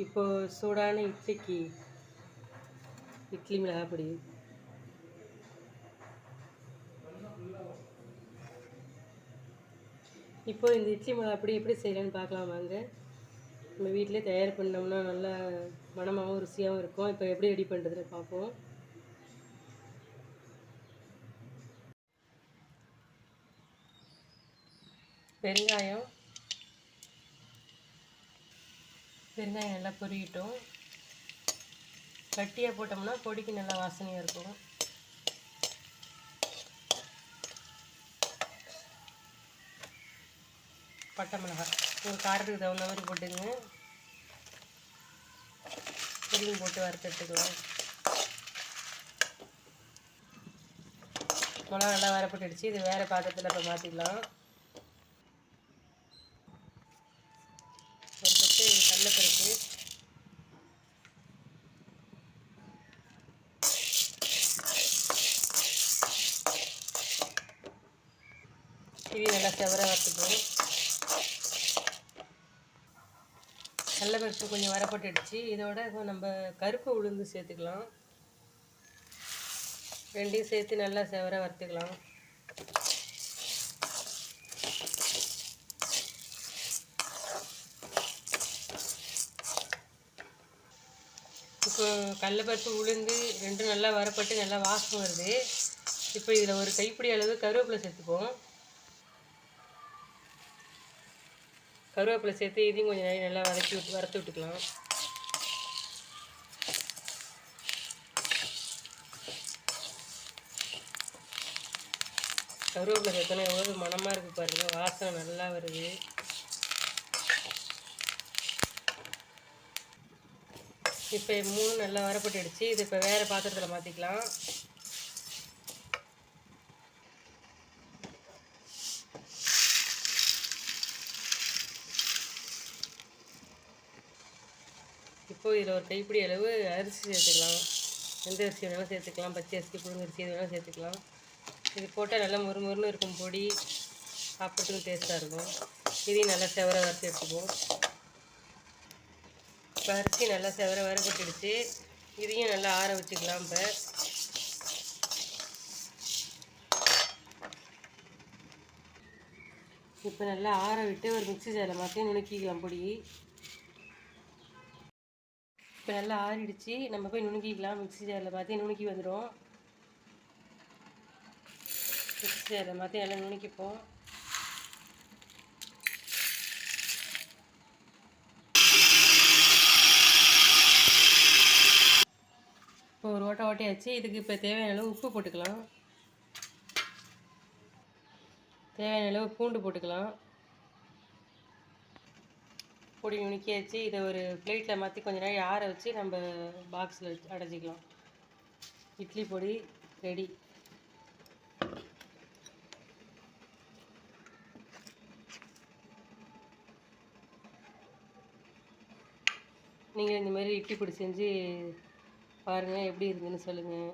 இப்போ சூடான இட்லிக்கு இட்லி மிளகாய் பொடி. இப்போ இந்த இட்லி மிளகாய் பொடி எப்படி செய்யலான்னு பார்க்கலாம் வாங்க. நம்ம வீட்டிலே தயார் பண்ணோம்னா நல்லா மணமாகவும் ருசியாகவும் இருக்கும். இப்போ எப்படி ரெடி பண்ணுறதுன்னு பார்ப்போம். பெருங்காயம் நல்லா பொரியட்டும். கட்டியாக போட்டோம்னா பொடிக்கு நல்லா வாசனையாக இருக்கும். பட்டை மிளகாய் ஒரு காரத்துக்கு தகுந்த மாதிரி போட்டுங்க. பொடியும் போட்டு வறுத்துட்டுக்கலாம். மிளகா நல்லா வரப்பட்டுடுச்சு. இது வேறு பாத்திரத்தில் இப்போ மாற்றிக்கலாம். ஒரு பத்து கடலைப்பருப்பு, இது நல்லா செவர வறுத்துக்கணும். கடலைப்பருப்பு கொஞ்சம் வரப்பட்டுடுச்சு. இதோட நம்ம கருப்பு உளுந்து சேர்த்துக்கலாம். ரெண்டையும் சேர்த்து நல்லா செவர வறுத்துக்கலாம். இப்போ கடலைப்பருப்பு உளுந்து ரெண்டும் நல்லா வரப்பட்டு நல்லா வாசம் வருது. இப்போ இதில் ஒரு கைப்பிடி அளவு கருவேப்பிலை சேர்த்துப்போம். கருவேப்பிலை சேர்த்து இதையும் கொஞ்சம் நேரம் நல்லா வறுத்து விட்டுக்கலாம். கருவேப்பிலை சேர்த்தோன்னா எவ்வளோ மணமாக இருக்குது பாருங்கள். வாசனை நல்லா வருது. இப்போ 3 நல்லா வரப்பட்டுடுச்சு. இது இப்போ வேறு பாத்திரத்தில் மாற்றிக்கலாம். இப்போது இதில் ஒரு கைப்பிடி அளவு அரிசி சேர்த்துக்கலாம். எந்த அரிசி வேணாலும் சேர்த்துக்கலாம். பச்சை அரிசி, புழுங்கரிசி எது வேணாலும் சேர்த்துக்கலாம். இது போட்டால் நல்லா மொறுமொறுன்னு இருக்கும். பொடி சாப்பிட்றதுக்கு டேஸ்ட்டாக இருக்கும். இதையும் நல்லா செவர வறுத்து எடுத்துக்குவோம். இப்போ அரிசி நல்லா செவர வரப்பட்டுடுச்சு. இதையும் நல்லா ஆற வச்சுக்கலாம். இப்போ நல்லா ஆற விட்டு ஒரு மிக்ஸி ஜாரில் மாற்றி நுணுக்கிக்கலாம் பொடி. இப்போ நல்லா ஆறிடுச்சு. நம்ம போய் நுணுக்கிக்கலாம். மிக்ஸி ஜாரில் மாற்றி நுணுக்கி வந்துடும். மிக்ஸி ஜாரில் மாற்றி நல்லா நுணுக்கிப்போம். இப்போ ஒரு ஓட்டையாச்சு. இதுக்கு இப்போ தேவையான அளவு உப்பு போட்டுக்கலாம். தேவையான அளவு பூண்டு போட்டுக்கலாம். பொடி நுணுக்கியாச்சு. இதை ஒரு பிளேட்டில் மாற்றி கொஞ்சம் நேரம் ஆற வச்சு நம்ம பாக்ஸில் வச்சு அடைச்சிக்கலாம். இட்லி பொடி ரெடி. நீங்கள் இந்த மாதிரி இட்லி பொடி செஞ்சு பாருங்கள், எப்படி இருக்குதுன்னு சொல்லுங்கள்.